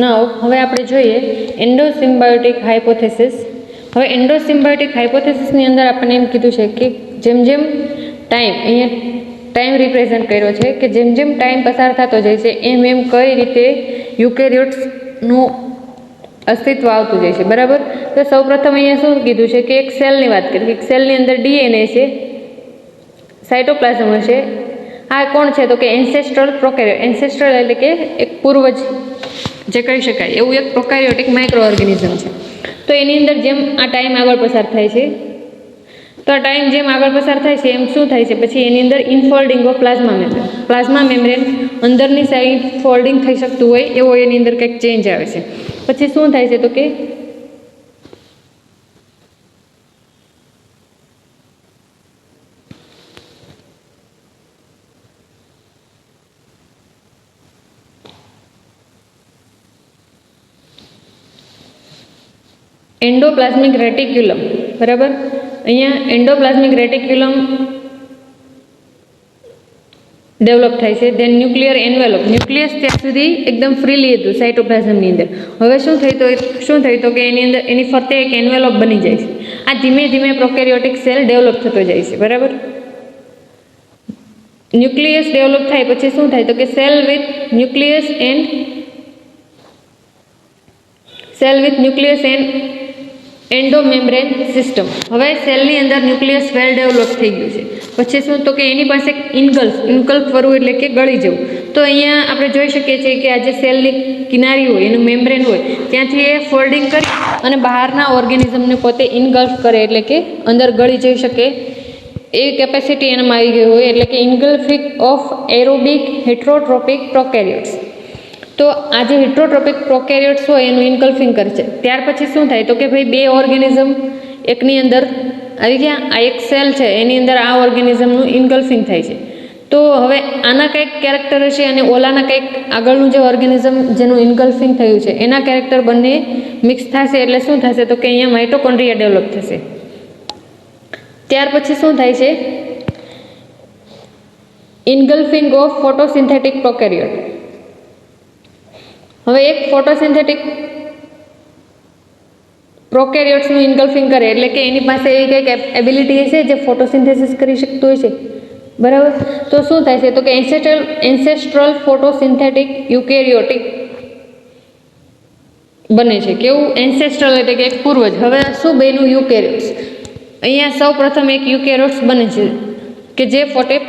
નાઉ હવે આપણે જોઈએ એન્ડોસિમ્બાયોટિક હાઇપોથેસિસ. હવે એન્ડોસિમ્બાયોટિક હાઇપોથેસિસની અંદર આપણને એમ કીધું છે કે જેમ જેમ અહીંયા ટાઈમ રિપ્રેઝન્ટ કર્યો છે કે જેમ જેમ ટાઈમ પસાર થતો જાય છે એમ એમ કઈ રીતે યુકેરિયોટ્સનું અસ્તિત્વ આવતું જાય છે. બરાબર. તો સૌપ્રથમ અહીંયા શું કીધું છે કે એક સેલની વાત કરીએ. એક સેલની અંદર ડીએનએ છે, સાયટોપ્લાઝમ હશે. આ કોણ છે તો કે એન્સેસ્ટ્રલ પ્રોકેરિયોટ. એન્સેસ્ટ્રલ એટલે કે એક પૂર્વજ જે કહી શકાય એવું એક પ્રોકેરિયોટિક માઇક્રો ઓર્ગેનિઝમ છે. તો એની અંદર જેમ આ ટાઈમ આગળ પસાર થાય છે તો આ ટાઈમ જેમ આગળ પસાર થાય છે એમ શું થાય છે પછી એની અંદર infolding of plasma membrane. Plasma membrane અંદરની સાઈડ ફોલ્ડિંગ થઈ શકતું હોય એવો એની અંદર કંઈક ચેન્જ આવે છે. પછી શું થાય છે તો કે એન્ડોપ્લાઝમિક રેટિક્યુલમ. બરાબર. અહીંયા એન્ડોપ્લાઝમિક રેટિક્યુલમ ડેવલપ થાય છે. Than nuclear envelope. ન્યુક્લિયસ ત્યાં સુધી એકદમ ફ્રીલી હતું સાઇટોપ્લાઝમની અંદર. હવે શું થયું તો કે એની અંદર એની ફરતે એક એન્વેલોપ બની જાય છે. આ ધીમે ધીમે પ્રોકેરિયોટિક સેલ ડેવલપ થતો જાય છે. બરાબર. ન્યુક્લિયસ ડેવલપ થાય પછી શું થાય તો કે cell with nucleus and endomembrane system. હવે સેલની અંદર ન્યુક્લિયસ વેલ ડેવલપ થઈ ગયું છે. પછી શું તો કે એની પાસે ઇન્ગલ્ફ કરવું એટલે કે ગળી જવું. તો અહીંયા આપણે જોઈ શકીએ છીએ કે આ જે સેલની કિનારી હોય એનું મેમ્બ્રેન હોય ત્યાંથી એ ફોલ્ડિંગ કરી અને બહારના ઓર્ગેનિઝમને પોતે ઇન્ગલ્ફ કરે એટલે કે અંદર ગળી જઈ શકે એવી કેપેસિટી એનામાં આવી ગઈ હોય એટલે કે ઇન્ગલ્ફિંગ ઓફ એરોબિક હેટ્રોટ્રોપિક પ્રોકેરિયોટ્સ. તો આ જે હિટ્રોટ્રોપિક પ્રોકેરિયોટ્સ હોય એનું ઇન્ગલ્ફિંગ કરે છે. ત્યાર પછી શું થાય તો કે ભાઈ બે ઓર્ગેનિઝમ એકની અંદર આવી ગયા. આ એક સેલ છે એની અંદર આ ઓર્ગેનિઝમનું ઇન્ગલ્ફિંગ થાય છે. તો હવે આના કંઈક કેરેક્ટર હશે અને ઓલાના કંઈક આગળનું જે ઓર્ગેનિઝમ જેનું ઇન્ગલ્ફિંગ થયું છે એના કેરેક્ટર બંને મિક્સ થશે એટલે શું થશે તો કે અહીંયા માઇટોકોન્ડ્રિયા ડેવલપ થશે. ત્યાર પછી શું થાય છે ઇન્ગલ્ફિંગ ઓફ ફોટોસિન્થેટિક પ્રોકેરિયોટ. હવે એક ફોટોસિન્થેટિક પ્રોકેરિયોટ્સનું ઇન્ગલ્ફિંગ કરે એટલે કે એની પાસે એવી કંઈક એબિલિટી હશે જે ફોટોસિન્થેસિસ કરી શકતું હોય છે. બરાબર. તો શું થાય છે તો કે એન્સેસ્ટ્રલ ફોટોસિન્થેટિક યુકેરિયોટિક બને છે. કેવું? એન્સેસ્ટ્રલ એટલે કે એક પૂર્વજ. હવે શું બન્યું? યુકેરિયોટ્સ. અહીંયા સૌ પ્રથમ એક યુકેરિયોટ્સ બને છે કે જે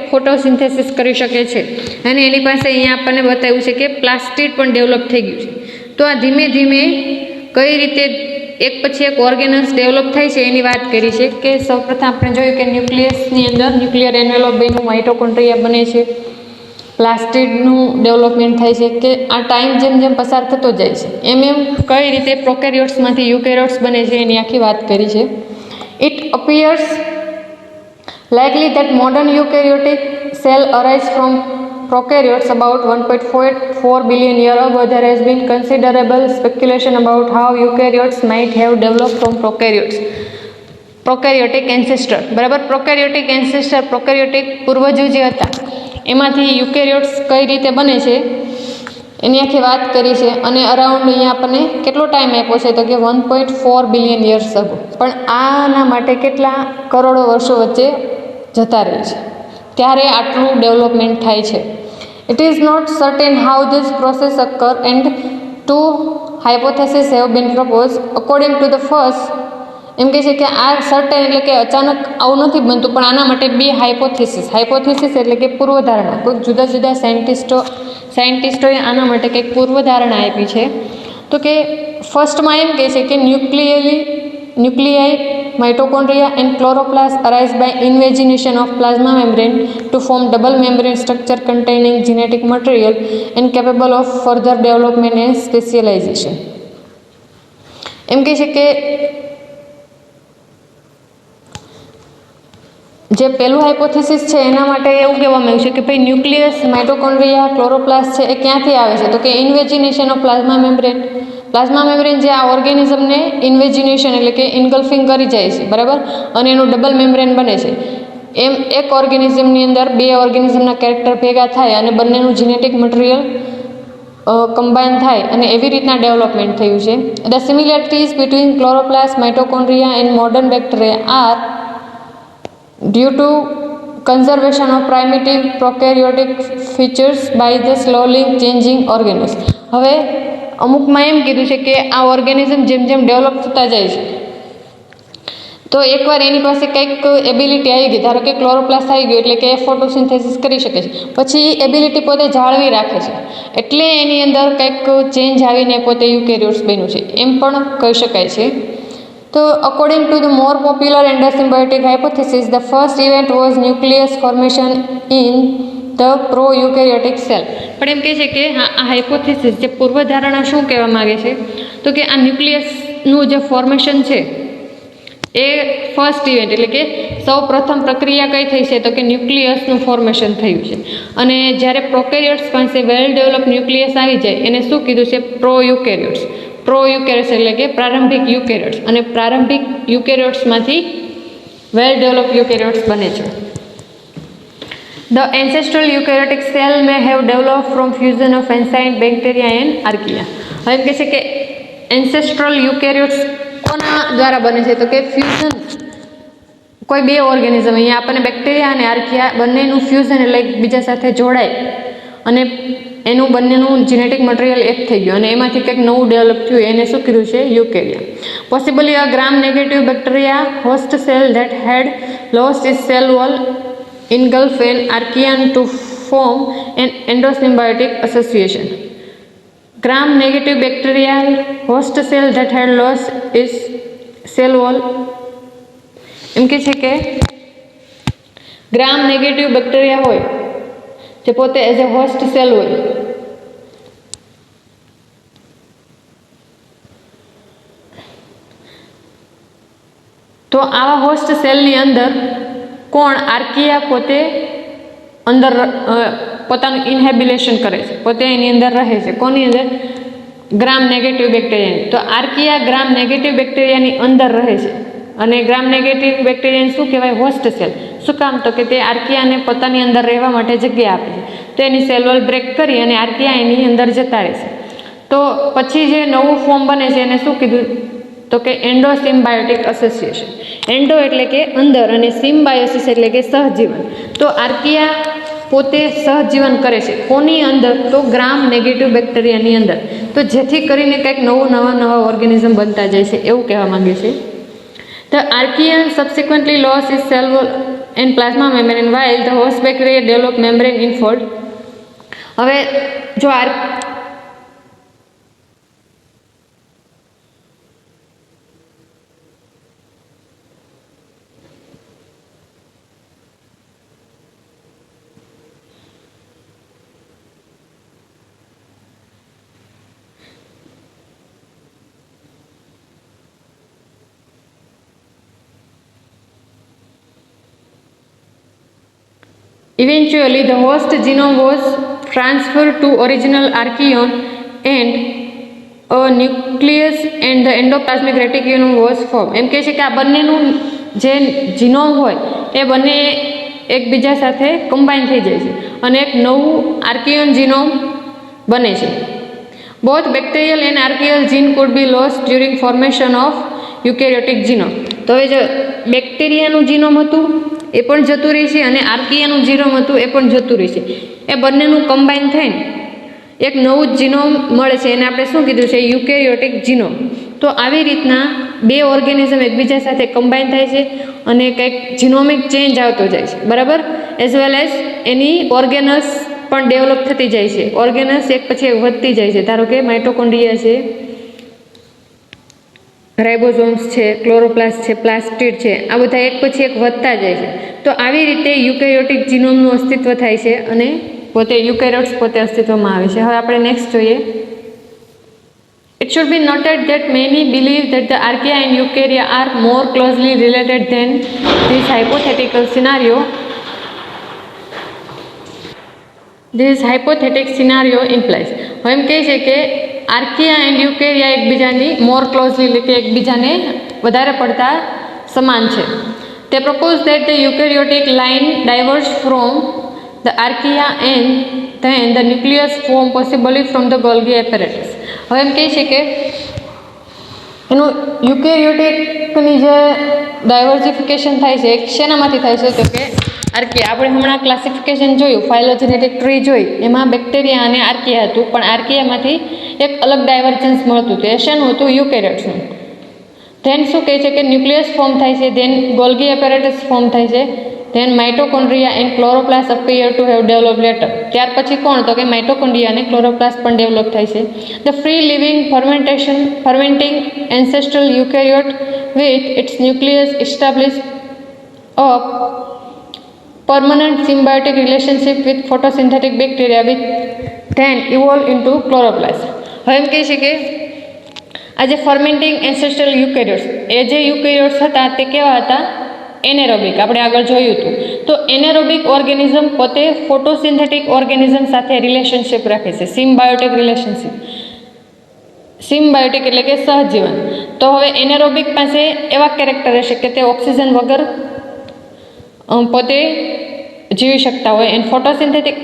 ફોટોસિન્થેસિસ કરી શકે છે અને એની પાસે અહીંયા આપણને બતાવ્યું છે કે પ્લાસ્ટિડ પણ ડેવલપ થઈ ગયું છે. તો આ ધીમે ધીમે કઈ રીતે એક પછી એક ઓર્ગેનલ્સ ડેવલપ થાય છે એની વાત કરી છે કે સૌપ્રથમ આપણે જોયું કે ન્યુક્લિયસની અંદર ન્યુક્લિયર એન્વેલોપ બન્યું, માઇટોકોન્ડ્રિયા બને છે, પ્લાસ્ટિડનું ડેવલપમેન્ટ થાય છે કે આ ટાઈમ જેમ જેમ પસાર થતો જાય છે એમ એમ કઈ રીતે પ્રોકેરિયોટ્સમાંથી યુકેરિયોટ્સ બને છે એની આખી વાત કરી છે. It appears likely that modern eukaryotic cell arise from prokaryotes about 1.4 billion years ago. There has been considerable speculation about how eukaryotes might have developed from prokaryotic ancestor. બરાબર. પ્રોકેરિયોટિક એન્સેસ્ટર પ્રોકેરિયોટિક પૂર્વજો જે હતા એમાંથી યુકેરિયોટ્સ કઈ રીતે બને છે એની આખી વાત કરી છે. અને અરાઉન્ડ અહીંયા આપણને કેટલો ટાઈમ આપ્યો છે તો કે 1.4 બિલિયન યર્સ અગો. પણ આના માટે કેટલા કરોડો વર્ષો વચ્ચે જતા રહે છે ત્યારે આટલું ડેવલપમેન્ટ થાય છે. It is not certain how this process occur and two hypothesis have been propose. According to the first એમ કહે છે કે આ સર્ટેન એટલે કે અચાનક આવું નથી બનતું પણ આના માટે બે હાઇપોથેસિસ એટલે કે પૂર્વધારણા કોઈક જુદા જુદા સાયન્ટિસ્ટોએ આના માટે કંઈક પૂર્વધારણા આપી છે. તો કે ફર્સ્ટમાં એમ કહે છે કે ન્યુક્લિયાઈ mitochondria and chloroplast arise by invagination of plasma membrane to form double membrane structure containing genetic material and capable of further development and specialization. એમ કહે છે કે જે પહેલું હાઇપોથેસિસ છે એના માટે એવું કહેવામાં આવ્યું છે કે ભાઈ ન્યુક્લિયસ, માઇટોકોન્ડ્રિયા, ક્લોરોપ્લાસ્ટ છે એ ક્યાંથી આવે છે તો કે ઇન્વેજિનેશન ઓફ પ્લાઝમા મેમ્બ્રેન જે આ ઓર્ગેનિઝમને ઇન્વેજિનેશન એટલે કે ઇન્ગલ્ફિંગ કરી જાય છે. બરાબર. અને એનું ડબલ મેમ્બ્રેન બને છે. એમ એક ઓર્ગેનિઝમની અંદર બે ઓર્ગેનિઝમના કેરેક્ટર ભેગા થાય અને બંનેનું જીનેટિક મટીરિયલ કમ્બાઈન થાય અને એવી રીતના ડેવલપમેન્ટ થયું છે. The similarities between chloroplast, mitochondria and modern bacteria are due to conservation of primitive prokaryotic features by the slowly changing organism. હવે અમુકમાં એમ કીધું છે કે આ ઓર્ગેનિઝમ જેમ જેમ ડેવલપ થતા જાય છે તો એકવાર એની પાસે કંઈક એબિલિટી આવી ગઈ, ધારો કે ક્લોરોપ્લાસ્ટ આવી ગયું એટલે કે એ ફોટોસિન્થેસિસ કરી શકે છે, પછી એ એબિલિટી પોતે જાળવી રાખે છે એટલે એની અંદર કંઈક ચેન્જ આવીને પોતે યુકેરિયોટ્સ બન્યું છે એમ પણ કહી શકાય છે. તો according to the more popular endosymbiotic hypothesis the first event was nucleus formation in the pro eukaryotic cell. પણ એમ કહે છે કે હા, આ હાઇપોથેસિસ જે પૂર્વધારણા શું કહેવા માગે છે તો કે આ ન્યુક્લિયસનું જે ફોર્મેશન છે એ ફર્સ્ટ ઇવેન્ટ એટલે કે સૌ પ્રથમ પ્રક્રિયા કઈ થઈ છે તો કે ન્યુક્લિયસનું ફોર્મેશન થયું છે. અને જ્યારે પ્રોકેરિયોટ્સ પાસે વેલ ડેવલપ ન્યુક્લિયસ આવી જાય એને શું કીધું છે? Pro eukaryotes. પ્રો યુકેરિયોટ્સ એટલે કે પ્રારંભિક યુકેરિયોટ્સ, અને પ્રારંભિક યુકેરિયોટ્સમાંથી વેલ ડેવલપ યુકેરિયોટ્સ બને છે. The ancestral eukaryotic cell may have developed from fusion of ancient bacteria and archaea. હવે એમ કહે છે કે એન્સેસ્ટ્રલ યુકેરિયોટ્સ કોના દ્વારા બને છે તો કે ફ્યુઝન, કોઈ બે ઓર્ગેનિઝમ, અહીંયા આપણને બેક્ટેરિયા અને આર્કિયા બંનેનું ફ્યુઝન એટલે એકબીજા સાથે જોડાય અને એનું બંનેનું જીનેટિક મટીરિયલ એક થઈ ગયું અને એમાંથી કંઈક નવું ડેવલપ થયું, એને શું કીધું છે? Eukarya. Possibly a gram negative bacteria host cell that had lost its cell wall engulf an archaean to form an endosymbiotic association. Gram-negative bacterial host cell that had lost its cell wall. એમ કે છે કે ગ્રામ negative bacteria હોય જે પોતે as a host cell હોય તો આવા host સેલની અંદર કોણ? આર્કિયા પોતે અંદર પોતાનું ઇન્હેબિલેશન કરે છે, પોતે એની અંદર રહે છે. કોની અંદર? ગ્રામ નેગેટિવ બેક્ટેરિયાની. તો આર્કિયા ગ્રામ નેગેટિવ બેક્ટેરિયાની અંદર રહે છે અને ગ્રામ નેગેટિવ બેક્ટેરિયાને શું કહેવાય? Host cell. શું કામ? તો કે તે આર્કિયાને પોતાની અંદર રહેવા માટે જગ્યા આપે છે. તો એની સેલ વોલ બ્રેક કરી અને આર્કિયા એની અંદર જતા રહે છે. તો પછી જે નવું ફોર્મ બને છે એને શું કીધું તો કે એન્ડોસિમ્બાયોટિક એસોસિએશન. એન્ડો એટલે કે અંદર અને સિમ્બાયોસિસ એટલે કે સહજીવન. તો આર્કિયા પોતે સહજીવન કરે છે કોની અંદર? તો ગ્રામ નેગેટિવ બેક્ટેરિયાની અંદર. તો જેથી કરીને કંઈક નવા ઓર્ગેનિઝમ બનતા જાય છે એવું કહેવા માંગે છે. The archaean subsequently lost its cell wall and plasma membrane while the host bacteria developed membrane infold. હવે જો eventually the host genome was transferred to original archaeon and a nucleus and the endoplasmic reticulum was formed. એમ કહે છે કે આ બંનેનું જે genome હોય એ બંને એકબીજા સાથે કમ્બાઈન થઈ જાય છે અને એક નવું આર્કિયન જીનોમ બને છે. Both bacterial and archaeal gene could be lost during formation of eukaryotic genome. તો હવે જો બેક્ટેરિયાનું જીનોમ હતું એ પણ જતું રહેશે અને આર્કિયાનું જીનોમ હતું એ પણ જતું રહેશે. એ બંનેનું કમ્બાઈન થઈને એક નવું જ જીનોમ મળે છે, એને આપણે શું કીધું છે? Eukaryotic genome. તો આવી રીતના બે ઓર્ગેનિઝમ એકબીજા સાથે કમ્બાઈન થાય છે અને કંઈક જીનોમિક ચેન્જ આવતો જાય છે, બરાબર. એઝ વેલ એઝ એની ઓર્ગેનલ્સ પણ ડેવલપ થતી જાય છે. ઓર્ગેનલ્સ એક પછી એક વધતી જાય છે. ધારો કે માઇટોકોન્ડ્રિયા છે, રાઇબોઝોમ્સ છે, ક્લોરોપ્લાસ્ટ છે, પ્લાસ્ટિડ છે, આ બધા એક પછી એક વધતા જાય છે. તો આવી રીતે યુકેરિયોટિક જીનોમનું અસ્તિત્વ થાય છે અને પોતે યુકેરિયોટ્સ પોતે અસ્તિત્વમાં આવે છે. હવે આપણે નેક્સ્ટ જોઈએ. It should be noted that many believe that the archaea and eukarya are more closely related than this hypothetical scenario. This hypothetical scenario implies. હવે એમ કહે છે કે આર્કિયા એન્ડ યુકેરિયા એકબીજાની મોર ક્લોઝલી એટલે કે એકબીજાને વધારે પડતા સમાન છે. They propose that the eukaryotic line diverged from the archaea and then the nucleus form possibly from the Golgi apparatus. હવે એમ કહે છે કે એનું યુકેરિયોટિકની જે ડાયવર્સિફિકેશન થાય છે એ શેનામાંથી થાય છે તો કે આર્કિયા. આપણે હમણાં ક્લાસિફિકેશન જોયું, ફાઇલોજેનેટિક ટ્રી જોઈ, એમાં બેક્ટેરિયા અને આર્કિયા હતું, પણ આર્કિયામાંથી એક અલગ ડાયવર્જન્સ મળતું હતું. એ શેનું હતું? યુકેરિયોટ્સનું. ધેન શું કહે છે કે ન્યુક્લિયસ ફોર્મ થાય છે, ધેન ગોલ્ગી એપેરેટસ ફોર્મ થાય છે, then mitochondria and chloroplast appear to have develop later. ત્યાર પછી કોણ? તો કે માઇટોકોન્ડ્રિયા અને ક્લોરોપ્લાસ્ટ પણ ડેવલપ થાય છે. The free living fermenting ancestral eukaryote with its nucleus establish a permanent symbiotic relationship with photosynthetic bacteria with then evolve into chloroplast. હવે એમ કહે છે કે આ જે ફર્મેન્ટિંગ એન્સેસ્ટ્રલ યુકેરિયોટ્સ, એ જે યુકેરિયોટ્સ હતા તે કેવા હતા? એનેરોબિક. આપણે આગળ જોયું હતું. તો એનેરોબિક ઓર્ગેનિઝમ પોતે ફોટોસિન્થેટિક ઓર્ગેનિઝમ સાથે રિલેશનશિપ રાખે છે, સિમ્બાયોટિક રિલેશનશિપ. સિમ્બાયોટિક એટલે કે સહજીવન. તો હવે એનેરોબિક પાસે એવા કેરેક્ટર રહેશે કે તે ઓક્સિજન વગર પોતે જીવી શકતા હોય. એન્ડ ફોટોસિન્થેટિક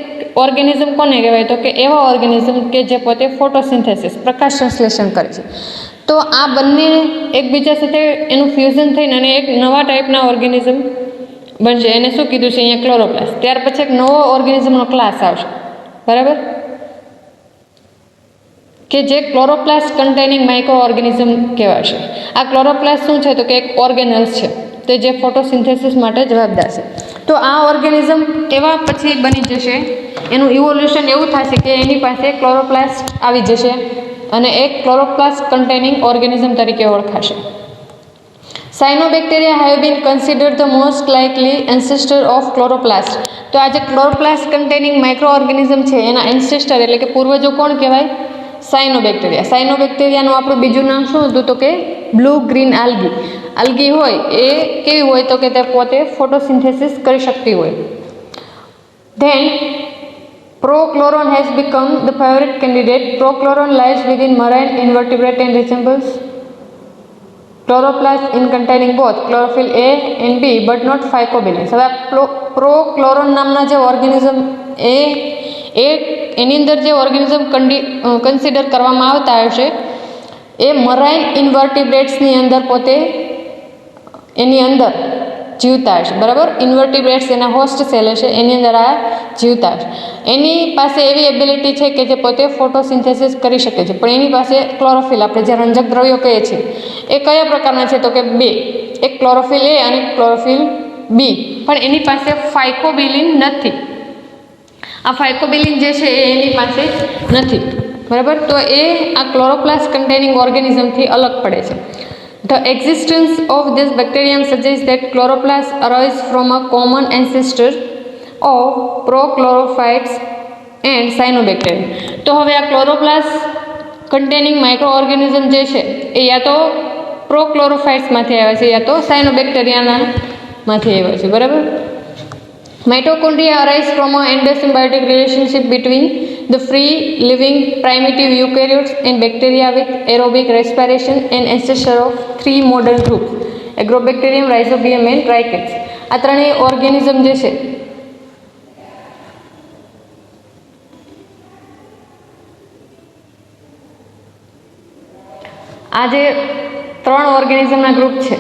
ઓર્ગેનિઝમ કોને કહેવાય? તો કે એવા ઓર્ગેનિઝમ કે જે પોતે ફોટોસિન્થેસિસ, પ્રકાશ સંશ્લેષણ કરે છે. તો આ બંને એકબીજા સાથે એનું ફ્યુઝન થઈને અને એક નવા ટાઈપના ઓર્ગેનિઝમ બનશે. એને શું કીધું છે અહીંયા? ક્લોરોપ્લાસ્ટ. ત્યાર પછી એક નવો ઓર્ગેનિઝમનો ક્લાસ આવશે, બરાબર, કે જે ક્લોરોપ્લાસ્ટ કન્ટેનિંગ માઇક્રો ઓર્ગેનિઝમ કહેવાશે. આ ક્લોરોપ્લાસ્ટ શું છે? તો કે એક ઓર્ગેનલ્સ છે તે જે ફોટોસિન્થેસિસ માટે જવાબદાર છે. તો આ ઓર્ગેનિઝમ એવા પછી બની જશે, એનું ઇવોલ્યુશન એવું થશે કે એની પાસે ક્લોરોપ્લાસ્ટ આવી જશે અને એક ક્લોરોપ્લાસ્ટ કન્ટેનિંગ ઓર્ગેનિઝમ તરીકે ઓળખાશે. Cyanobacteria have been considered the most likely ancestor of chloroplast. તો આ જે ક્લોરોપ્લાસ્ટ કન્ટેનિંગ માઇક્રો ઓર્ગેનિઝમ છે એના એન્સેસ્ટર એટલે કે પૂર્વજો કોણ કહેવાય? સાયનોબેક્ટેરિયા. સાયનોબેક્ટેરિયાનું આપણું બીજું નામ શું હતું? તો કે બ્લુ ગ્રીન આલ્ગી. આલ્ગી હોય એ કેવી હોય? તો કે તે પોતે ફોટોસિન્થેસિસ કરી શકતી હોય. Then prochloron has become the favourite candidate. Prochloron lies within marine invertebrate and resembles chloroplast in containing both chlorophyll a and b but not phycobilins. હવે પ્રોક્લોરોન નામના જે ઓર્ગેનિઝમ એની અંદર જે ઓર્ગેનિઝમ કન્સિડર કરવામાં આવતા હશે એ મરાઇન ઇન્વર્ટિબ્રેટ્સની અંદર પોતે એની અંદર જીવતા હશે, બરાબર. ઇન્વર્ટિબ્રેટ્સ એના હોસ્ટ સેલ હશે, એની અંદર આ જીવતા હશે. એની પાસે એવી એબિલિટી છે કે જે પોતે ફોટોસિન્થેસિસ કરી શકે છે, પણ એની પાસે ક્લોરોફિલ, આપણે જે રંજક દ્રવ્યો કહીએ છીએ, એ કયા પ્રકારના છે? તો કે બે, એક ક્લોરોફિલ એ અને ક્લોરોફિલ બી. પણ એની પાસે ફાઇકોબિલિન નથી. આ ફાઇકોબિલિન જે છે એ એની પાસે નથી, બરાબર. તો એ આ ક્લોરોપ્લાસ્ટ કન્ટેનિંગ ઓર્ગેનિઝમથી અલગ પડે છે. The existence of this bacterium suggests that chloroplasts arise from a common ancestor of prochlorophytes and cyanobacteria. તો હવે આ ક્લોરોપ્લાસ્ટ કન્ટેનિંગ માઇક્રો ઓર્ગેનિઝમ જે છે એ યા તો પ્રોક્લોરોફાઇટ્સમાંથી આવ્યા છે યા તો સાયનોબેક્ટેરિયાનામાંથી આવ્યા છે, બરાબર. Mitochondria arise from an endosymbiotic relationship between the free living primitive eukaryotes and bacteria with aerobic respiration and ancestor of three modern groups: Agrobacterium, Rhizobium and Trichomes. આ ત્રણેય ઓર્ગેનિઝમ જે છે આ જે ત્રણ ઓર્ગેનિઝમના ગ્રુપ છે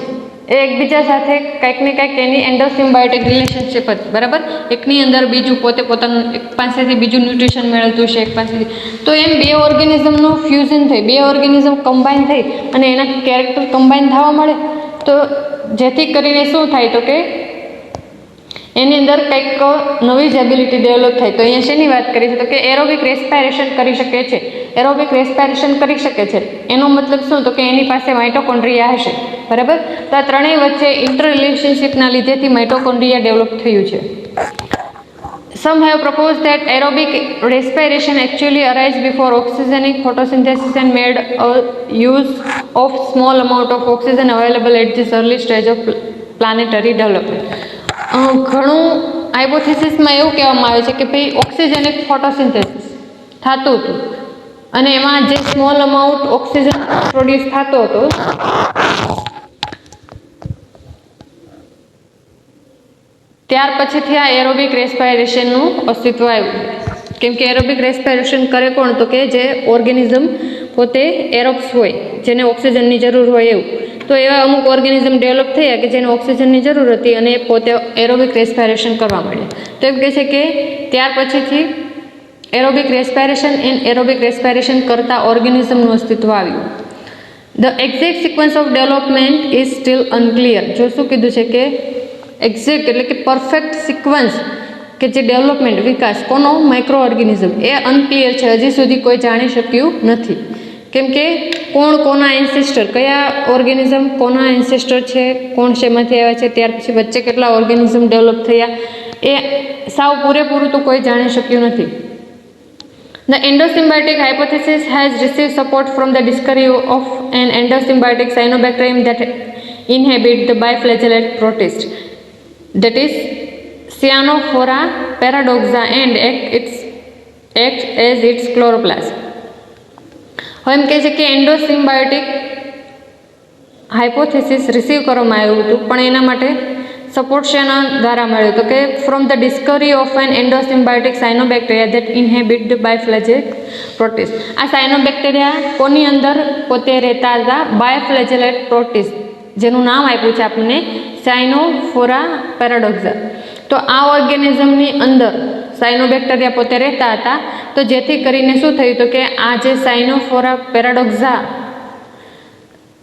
એ એકબીજા સાથે કંઈક ને કંઈક એની એન્ડોસિમ્બાયોટિક રિલેશનશિપ હતી, બરાબર. એકની અંદર બીજું પોતે પોતાનું એક પાસેથી બીજું ન્યુટ્રિશન મેળવતું છે એક પાસેથી. તો એમ બે ઓર્ગેનિઝમનું ફ્યુઝન થઈ, બે ઓર્ગેનિઝમ કમ્બાઈન થઈ અને એના કેરેક્ટર કમ્બાઈન થવા મળે, તો જેથી કરીને શું થાય? તો કે એની અંદર કંઈક નવી જ એબિલિટી ડેવલપ થાય. તો અહીંયા શેની વાત કરી છે? તો કે એરોબિક રેસ્પાયરેશન કરી શકે છે. એરોબિક રેસ્પાયરેશન કરી શકે છે એનો મતલબ શું? તો કે એની પાસે માઇટોકોન્ડ્રિયા હશે, બરાબર. તો આ ત્રણેય વચ્ચે ઇન્ટર રિલેશનશિપના લીધેથી માઇટોકોન્ડ્રિયા ડેવલપ થયું છે. Some have proposed that aerobic respiration actually arises before oxygenic photosynthesis and made use of small amount of oxygen available at this early stage of planetary development. ઘણું હાઇપોથેસિસમાં એવું કહેવામાં આવે છે કે ભાઈ ઓક્સિજનિક ફોટોસિન્થેસિસ થતું હતું અને એમાં જે સ્મોલ અમાઉન્ટ ઓક્સિજન પ્રોડ્યુસ થતો હતો ત્યાર પછીથી આ એરોબિક રેસ્પાયરેશનનું અસ્તિત્વ આવ્યું. કેમ કે એરોબિક રેસ્પાયરેશન કરે કોણ? તો કે જે ઓર્ગેનિઝમ પોતે એરોબ્સ હોય, જેને ઓક્સિજનની જરૂર હોય એવું. તો એવા અમુક ઓર્ગેનિઝમ ડેવલપ થયા કે જેને ઓક્સિજનની જરૂર હતી અને એ પોતે એરોબિક રેસ્પાયરેશન કરવા માંડ્યા. તો એમ કહે છે કે ત્યાર પછીથી aerobic respiration and aerobic respiration કરતા ઓર્ગેનિઝમનું અસ્તિત્વ આવ્યું. The exact sequence of development is still unclear. જો શું કીધું છે કે એક્ઝેક્ટ એટલે કે પરફેક્ટ સિક્વન્સ કે જે ડેવલપમેન્ટ વિકાસ કોનો? માઇક્રો ઓર્ગેનિઝમ, એ અનક્લિયર છે, હજી સુધી કોઈ જાણી શક્યું નથી. કેમ કે કોણ કોના એન્સેસ્ટર, કયા ઓર્ગેનિઝમ કોના એન્સેસ્ટર છે, કોણ શેમાંથી આવ્યા છે, ત્યાર પછી વચ્ચે કેટલા ઓર્ગેનિઝમ ડેવલપ થયા, એ સાવ પૂરેપૂરું તો કોઈ જાણી શક્યું નથી. The endosymbiotic hypothesis has received support from the discovery of an endosymbiotic cyanobacterium that inhabit the biflagellate protist, that is Cyanophora paradoxa, and acts as its chloroplast. હવે એમ કહે છે કે એન્ડોસિમ્બાયોટિક હાઇપોથેસિસ રિસીવ કરવામાં આવ્યું હતું, પણ એના માટે સપોર્ટ શેના દ્વારા મળ્યું? તો કે from the discovery of an endosymbiotic cyanobacteria that inhabit the biflagellate protist. આ સાયનોબેક્ટેરિયા કોની અંદર પોતે રહેતા હતા? બાયફ્લેજેલેટ પ્રોટિસ્ટ, જેનું નામ આપ્યું છે આપણને સાયનોફોરા પેરાડોક્ઝા. તો આ ઓર્ગેનિઝમની અંદર સાયનોબેક્ટેરિયા પોતે રહેતા હતા. તો જેથી કરીને શું થયું? તો કે આ જે સાયનોફોરા પેરાડોક્ઝા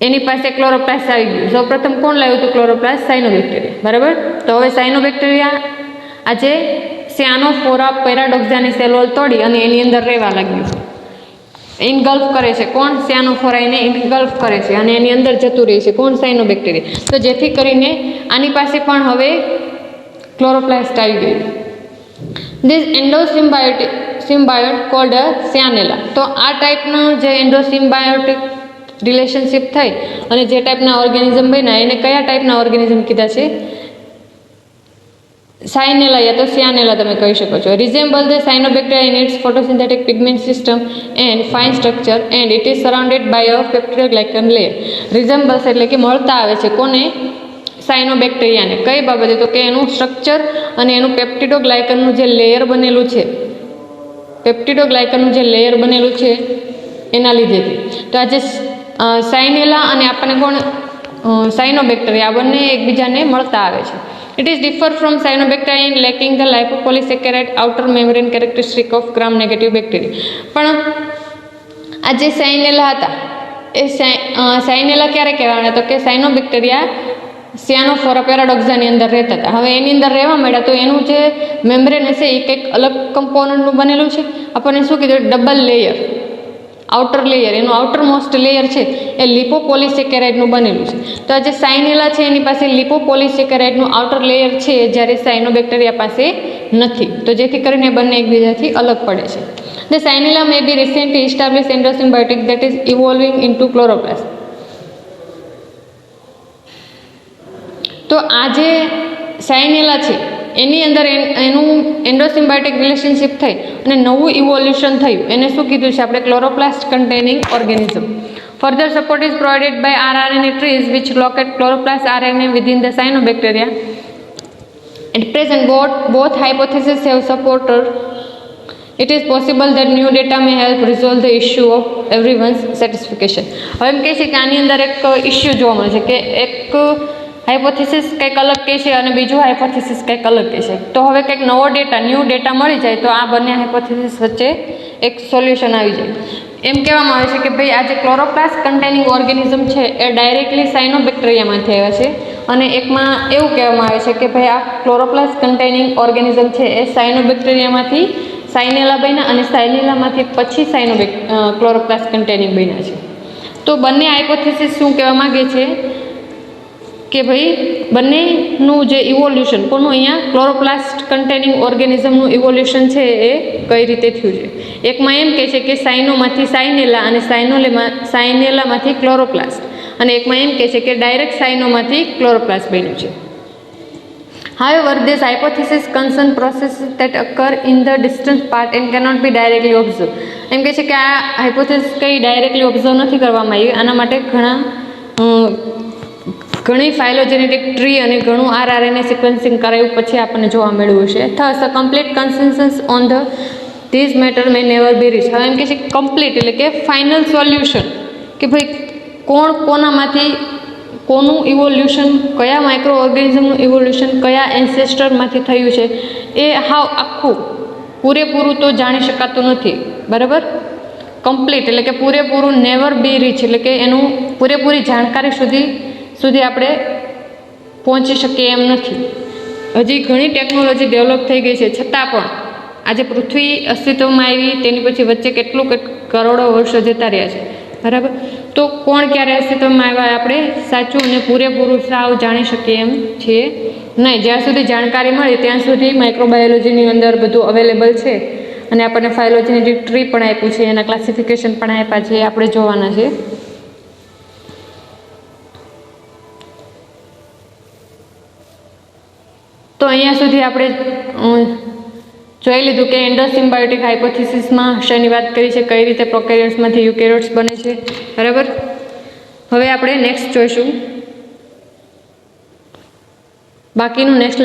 એની પાસે ક્લોરોપ્લાસ્ટ આવી ગયું. સૌપ્રથમ કોણ લાવ્યું હતું ક્લોરોપ્લાસ્ટ? સાયનોબેક્ટેરિયા. બરાબર. તો હવે સાયનોબેક્ટેરિયા આજે સાયનોફોરા પેરાડોક્ઝાની સેલ વોલ તોડી અને એની અંદર રહેવા લાગ્યું. ઇનગલ્ફ કરે છે. કોણ? સાયનોફોરા એને ઇનગલ્ફ કરે છે અને એની અંદર જતું રહે છે. કોણ? સાયનોબેક્ટેરિયા. તો જેથી કરીને આની પાસે પણ હવે ક્લોરોપ્લાસ્ટ આવી ગયું. This endosymbiont called cyanelle. તો આ ટાઈપનો જે એન્ડોસિમ્બાયોટિક રિલેશનશિપ થઈ અને જે ટાઈપના ઓર્ગેનિઝમ બન્યા એને કયા ટાઈપના ઓર્ગેનિઝમ કીધા છે? સાયનેલા યા તો સિયાનેલા તમે કહી શકો છો. Resemble the cyanobacteria in its photosynthetic pigment system and fine structure and it is surrounded by a peptidoglycan layer. Resembles એટલે કે મળતા આવે છે કોને? સાયનોબેક્ટેરિયાને. કઈ બાબતે? તો કે એનું સ્ટ્રક્ચર અને એનું પેપ્ટિડોગ્લાયકનનું જે લેયર બનેલું છે, પેપ્ટિડોગ્લાયકનનું જે લેયર બનેલું છે એના લીધેથી. તો આજે સાયનેલા અને આપણને કોણ? સાયનોબેક્ટેરિયા, આ બંને એકબીજાને મળતા આવે છે. It is differ from cyanobacteria in lacking the lipopolysaccharide outer membrane characteristic of gram negative bacteria. પણ આ જે સાયનેલા હતા એ સાયનેલા ક્યારે કહેવાના? તો કે સાયનોબેક્ટેરિયા સિયાનોફોરા પેરાડોક્ઝાની અંદર રહેતા હતા. હવે એની અંદર રહેવા માંડ્યા તો એનું જે મેમ્બ્રેન હશે એ કંઈક અલગ કમ્પોનન્ટનું બનેલું છે. આપણને શું કીધું? ડબલ લેયર, આઉટર લેયર, એનું આઉટર મોસ્ટ લેયર છે એ લિપોપોલિસેકેરાઇડનું બનેલું છે. તો આ જે સાયનેલા છે એની પાસે લિપોપોલિસેકેરાઇડનું આઉટર લેયર છે, જ્યારે સાયનોબેક્ટેરિયા પાસે નથી. તો જેથી કરીને બંને એકબીજાથી અલગ પડે છે. The cyanelle may be recently established endosymbiotic that is evolving into chloroplast. તો આ જે સાયનેલા છે એની અંદર એનું એન્ડોસિમ્બાયોટિક રિલેશનશિપ થઈ અને નવું ઇવોલ્યુશન થયું. એને શું કીધું છે આપણે? Chloroplast containing organism. Further support is provided by RNA trees which locate chloroplast RNA within the cyanobacteria. At present, both hypotheses have supported. It is possible that new data may help resolve the issue of everyone's satisfaction. હવે એમ કહે છે કે આની અંદર એક issue જોવા મળે છે કે એક હાઇપોથેસિસ કંઈક અલગ કહે છે અને બીજું હાઇપોથેસિસ કંઈક અલગ કહે છે. તો હવે કંઈક નવો ડેટા, ન્યૂ ડેટા મળી જાય તો આ બંને હાઇપોથેસિસ વચ્ચે એક સોલ્યુશન આવી જાય. એમ કહેવામાં આવે છે કે ભાઈ આ જે ક્લોરોપ્લાસ્ટ કન્ટેનિંગ ઓર્ગેનિઝમ છે એ ડાયરેક્ટલી સાયનોબેક્ટેરિયામાંથી આવ્યા છે અને એકમાં એવું કહેવામાં આવે છે કે ભાઈ આ ક્લોરોપ્લાસ્ટ કન્ટેનિંગ ઓર્ગેનિઝમ છે એ સાયનોબેક્ટેરિયામાંથી સાયનેલા બન્યા અને સાયનેલામાંથી પછી ક્લોરોપ્લાસ્ટ કન્ટેનિંગ બન્યા છે. તો બંને હાઇપોથેસિસ શું કહેવા માગે છે કે ભાઈ બંનેનું જે ઇવોલ્યુશન, કોનું? અહીંયા ક્લોરોપ્લાસ્ટ કન્ટેનિંગ ઓર્ગેનિઝમનું ઇવોલ્યુશન છે એ કઈ રીતે થયું છે. એકમાં એમ કહે છે કે સાયનોમાંથી સાયનેલા અને સાયનેલામાંથી ક્લોરોપ્લાસ્ટ, અને એકમાં એમ કહે છે કે ડાયરેક્ટ સાયનોમાંથી ક્લોરોપ્લાસ્ટ બન્યું છે. However, this hypothesis concerns processes that occur in the distant part and cannot be directly observed. એમ કહે છે કે આ હાઇપોથેસિસ કંઈ ડાયરેક્ટલી ઓબ્ઝર્વ નથી કરવામાં આવી. આના માટે ઘણી ફાઇલોજેનેટિક ટ્રી અને ઘણું RNA સિક્વન્સિંગ કરાયું પછી આપણને જોવા મળ્યું છે. Thus a complete consensus on the this matter may never be reach. હવે એમ કે છે કમ્પ્લીટ એટલે કે ફાઇનલ સોલ્યુશન કે ભાઈ કોણ કોનામાંથી કોનું ઇવોલ્યુશન, કયા માઇક્રો ઓર્ગેનિઝમનું ઇવોલ્યુશન કયા એન્સેસ્ટરમાંથી થયું છે એ હાવ આખું પૂરેપૂરું તો જાણી શકાતું નથી. બરાબર, કમ્પ્લીટ એટલે કે પૂરેપૂરું નેવર બી રીચ એટલે કે એનું પૂરેપૂરી જાણકારી સુધી આપણે પહોંચી શકીએ એમ નથી. હજી ઘણી ટેકનોલોજી ડેવલપ થઈ ગઈ છે, છતાં પણ આજે પૃથ્વી અસ્તિત્વમાં આવી તેની પછી વચ્ચે કેટલું કરોડો વર્ષો જતા રહ્યા છે. બરાબર, તો કોણ ક્યારે અસ્તિત્વમાં આવ્યા આપણે સાચું અને પૂરેપૂરું સાવ જાણી શકીએ એમ છીએ નહીં. જ્યાં સુધી જાણકારી મળે ત્યાં સુધી માઇક્રોબાયોલોજીની અંદર બધું અવેલેબલ છે અને આપણને ફાઇલોજેનેટિક ટ્રી પણ આપ્યું છે, એના ક્લાસિફિકેશન પણ આપ્યા છે, આપણે જોવાના છે. તો અહીંયા સુધી આપણે જોઈ લીધું કે એન્ડોસિમ્બાયોટિક હાઇપોથિસિસમાં શેની વાત કરી છે, કઈ રીતે પ્રોકેરિયોટ્સમાંથી યુકેરિયોટ્સ બને છે. બરાબર, હવે આપણે નેક્સ્ટ જોઈશું બાકીનું નેક્સ્ટ